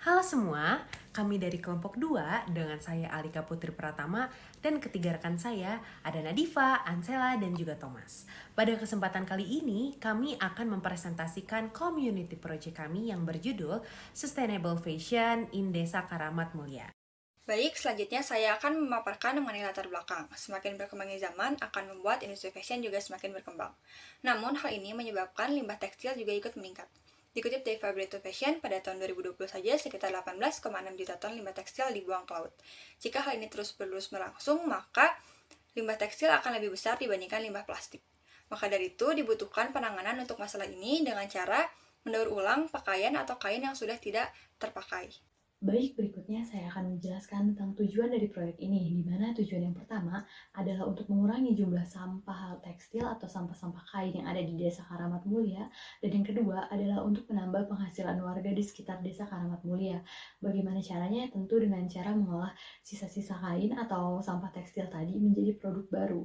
Halo semua, kami dari kelompok 2 dengan saya Alika Putri Pratama dan ketiga rekan saya ada Nadifa, Ansela, dan juga Thomas. Pada kesempatan kali ini, kami akan mempresentasikan community project kami yang berjudul Sustainable Fashion in Desa Karamat Mulia. Baik, selanjutnya saya akan memaparkan mengenai latar belakang. Semakin berkembangnya zaman akan membuat industri fashion juga semakin berkembang. Namun, hal ini menyebabkan limbah tekstil juga ikut meningkat. Dikutip dari Fabreto Fashion, pada tahun 2020 saja sekitar 18,6 juta ton limbah tekstil dibuang ke laut. Jika hal ini terus berlangsung, maka limbah tekstil akan lebih besar dibandingkan limbah plastik. Maka dari itu, dibutuhkan penanganan untuk masalah ini dengan cara mendaur ulang pakaian atau kain yang sudah tidak terpakai. Baik, berikutnya saya akan menjelaskan tentang tujuan dari proyek ini, di mana tujuan yang pertama adalah untuk mengurangi jumlah sampah tekstil atau sampah-sampah kain yang ada di Desa Karamat Mulia, dan yang kedua adalah untuk menambah penghasilan warga di sekitar Desa Karamat Mulia. Bagaimana caranya? Tentu dengan cara mengolah sisa-sisa kain atau sampah tekstil tadi menjadi produk baru.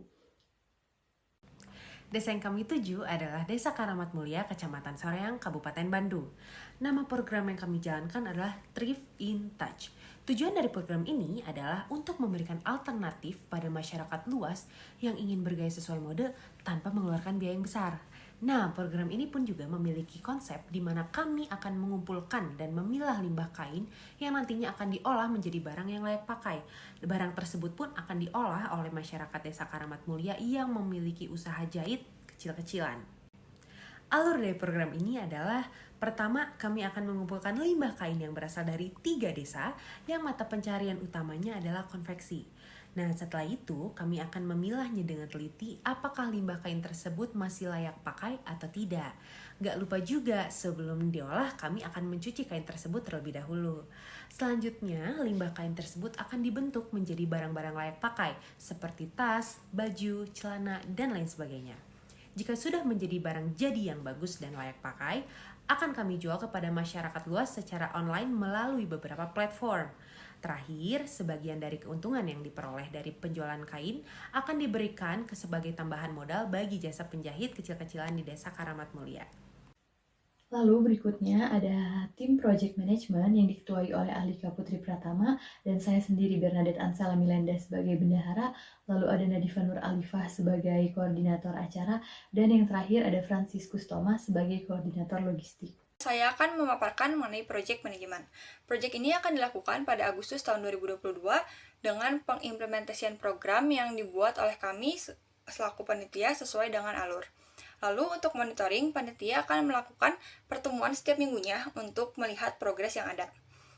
Desa yang kami tuju adalah Desa Karamat Mulia, Kecamatan Soreang, Kabupaten Bandung. Nama program yang kami jalankan adalah Thrift in Touch. Tujuan dari program ini adalah untuk memberikan alternatif pada masyarakat luas yang ingin bergaya sesuai mode tanpa mengeluarkan biaya yang besar. Nah, program ini pun juga memiliki konsep di mana kami akan mengumpulkan dan memilah limbah kain yang nantinya akan diolah menjadi barang yang layak pakai. Barang tersebut pun akan diolah oleh masyarakat Desa Karamat Mulia yang memiliki usaha jahit kecil-kecilan. Alur dari program ini adalah pertama, kami akan mengumpulkan limbah kain yang berasal dari 3 desa yang mata pencarian utamanya adalah konveksi. Nah, setelah itu kami akan memilahnya dengan teliti apakah limbah kain tersebut masih layak pakai atau tidak. Gak lupa juga sebelum diolah kami akan mencuci kain tersebut terlebih dahulu. Selanjutnya, limbah kain tersebut akan dibentuk menjadi barang-barang layak pakai seperti tas, baju, celana, dan lain sebagainya. Jika sudah menjadi barang jadi yang bagus dan layak pakai, akan kami jual kepada masyarakat luas secara online melalui beberapa platform. Terakhir, sebagian dari keuntungan yang diperoleh dari penjualan kain akan diberikan sebagai tambahan modal bagi jasa penjahit kecil-kecilan di Desa Karamat Mulia. Lalu berikutnya ada tim Project Management yang diketuai oleh Alika Putri Pratama dan saya sendiri Bernadette Ansela Milenda sebagai bendahara, lalu ada Nadifa Nur Alifah sebagai koordinator acara, dan yang terakhir ada Franciscus Thomas sebagai koordinator logistik. Saya akan memaparkan mengenai Project Management. Project ini akan dilakukan pada Agustus tahun 2022 dengan pengimplementasian program yang dibuat oleh kami selaku panitia sesuai dengan alur. Lalu untuk monitoring, panitia akan melakukan pertemuan setiap minggunya untuk melihat progres yang ada.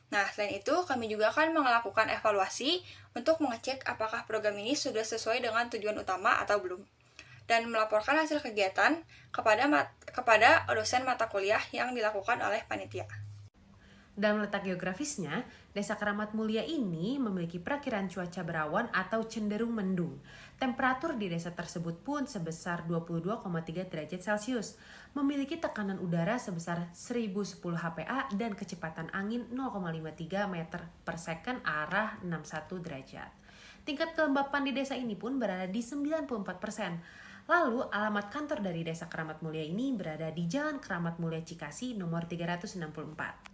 Nah, selain itu, kami juga akan melakukan evaluasi untuk mengecek apakah program ini sudah sesuai dengan tujuan utama atau belum, dan melaporkan hasil kegiatan kepada dosen mata kuliah yang dilakukan oleh panitia. Dalam letak geografisnya, Desa Keramat Mulia ini memiliki perakiraan cuaca berawan atau cenderung mendung. Temperatur di desa tersebut pun sebesar 22,3 derajat Celcius, memiliki tekanan udara sebesar 1010 HPA dan kecepatan angin 0,53 meter per second arah 61 derajat. Tingkat kelembapan di desa ini pun berada di 94%. Lalu, alamat kantor dari Desa Keramat Mulia ini berada di Jalan Keramat Mulia Cikasi nomor 364.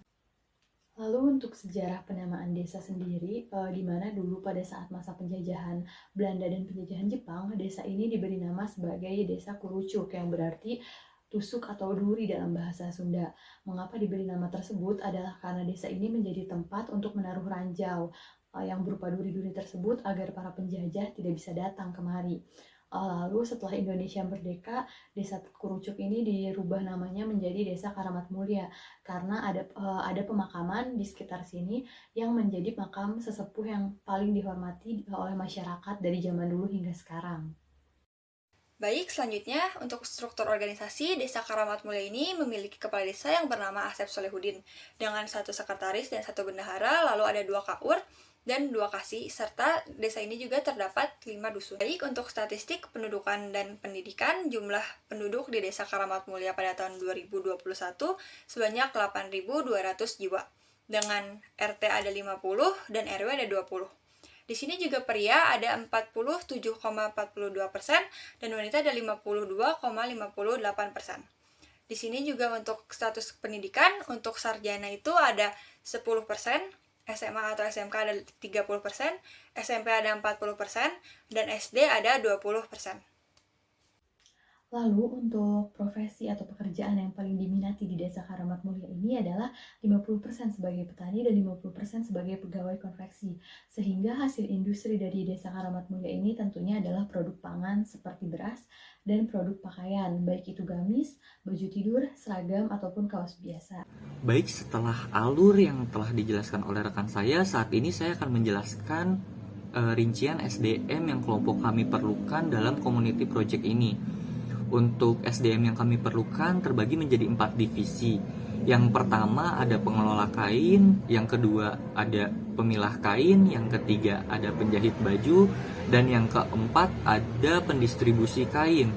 Lalu untuk sejarah penamaan desa sendiri, di mana dulu pada saat masa penjajahan Belanda dan penjajahan Jepang, desa ini diberi nama sebagai Desa Kurucuk yang berarti tusuk atau duri dalam bahasa Sunda. Mengapa diberi nama tersebut adalah karena desa ini menjadi tempat untuk menaruh ranjau yang berupa duri-duri tersebut agar para penjajah tidak bisa datang kemari. Lalu setelah Indonesia merdeka, Desa Kurucuk ini dirubah namanya menjadi Desa Karamat Mulia karena ada pemakaman di sekitar sini yang menjadi makam sesepuh yang paling dihormati oleh masyarakat dari zaman dulu hingga sekarang. Baik, selanjutnya untuk struktur organisasi, Desa Karamat Mulia ini memiliki kepala desa yang bernama Asep Solehudin dengan 1 sekretaris dan 1 bendahara, lalu ada 2 kaur dan 2 kasih, serta desa ini juga terdapat 5 dusun. Baik, untuk statistik pendudukan dan pendidikan, jumlah penduduk di Desa Karamat Mulia pada tahun 2021 sebanyak 8.200 jiwa, dengan RT ada 50 dan RW ada 20. Di sini juga pria ada 47,42% dan wanita ada 52,58%. Di sini juga untuk status pendidikan, untuk sarjana itu ada 10%, SMA atau SMK ada 30%, SMP ada 40%, dan SD ada 20%. Lalu untuk profesi atau pekerjaan yang paling diminati di Desa Karamat Mulia ini adalah 50% sebagai petani dan 50% sebagai pegawai konveksi. Sehingga hasil industri dari Desa Karamat Mulia ini tentunya adalah produk pangan seperti beras dan produk pakaian, baik itu gamis, baju tidur, seragam, ataupun kaos biasa. Baik, setelah alur yang telah dijelaskan oleh rekan saya, saat ini saya akan menjelaskan rincian SDM yang kelompok kami perlukan dalam community project ini. Untuk SDM yang kami perlukan terbagi menjadi 4 divisi. Yang pertama ada pengelola kain, yang kedua ada pemilah kain, yang ketiga ada penjahit baju, dan yang keempat ada pendistribusi kain.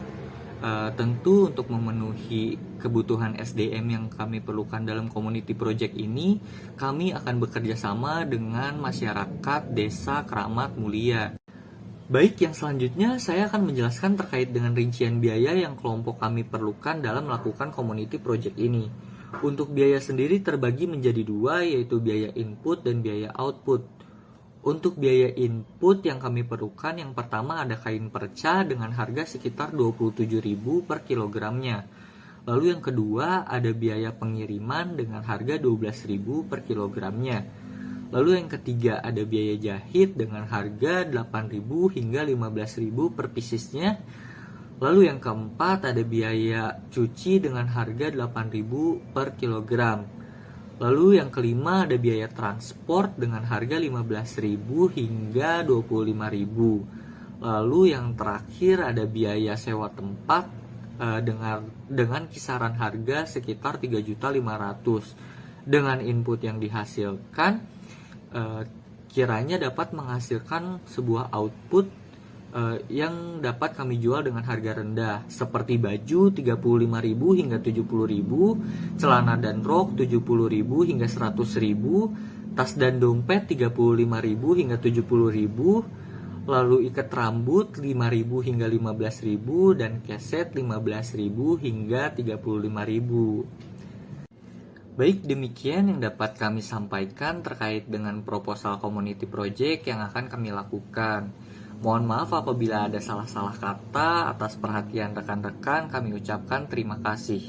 Tentu untuk memenuhi kebutuhan SDM yang kami perlukan dalam community project ini, kami akan bekerja sama dengan masyarakat Desa Keramat Mulia. Baik, yang selanjutnya saya akan menjelaskan terkait dengan rincian biaya yang kelompok kami perlukan dalam melakukan community project ini. Untuk biaya sendiri terbagi menjadi 2, yaitu biaya input dan biaya output. Untuk biaya input yang kami perlukan, yang pertama ada kain perca dengan harga sekitar 27.000 per kilogramnya. Lalu yang kedua ada biaya pengiriman dengan harga 12.000 per kilogramnya. Lalu yang ketiga ada biaya jahit dengan harga 8.000 hingga 15.000 per piecesnya. Lalu yang keempat ada biaya cuci dengan harga 8.000 per kilogram. Lalu yang kelima ada biaya transport dengan harga 15.000 hingga 25.000. Lalu yang terakhir ada biaya sewa tempat dengan kisaran harga sekitar 3.500.000. Dengan input yang dihasilkan kiranya dapat menghasilkan sebuah output yang dapat kami jual dengan harga rendah, seperti baju 35.000 hingga 70.000, celana dan rok 70.000 hingga 100.000, tas dan dompet 35.000 hingga 70.000, lalu ikat rambut 5.000 hingga 15.000, dan keset 15.000 hingga 35.000. Baik, demikian yang dapat kami sampaikan terkait dengan proposal community project yang akan kami lakukan. Mohon maaf apabila ada salah-salah kata. Atas perhatian rekan-rekan kami ucapkan terima kasih.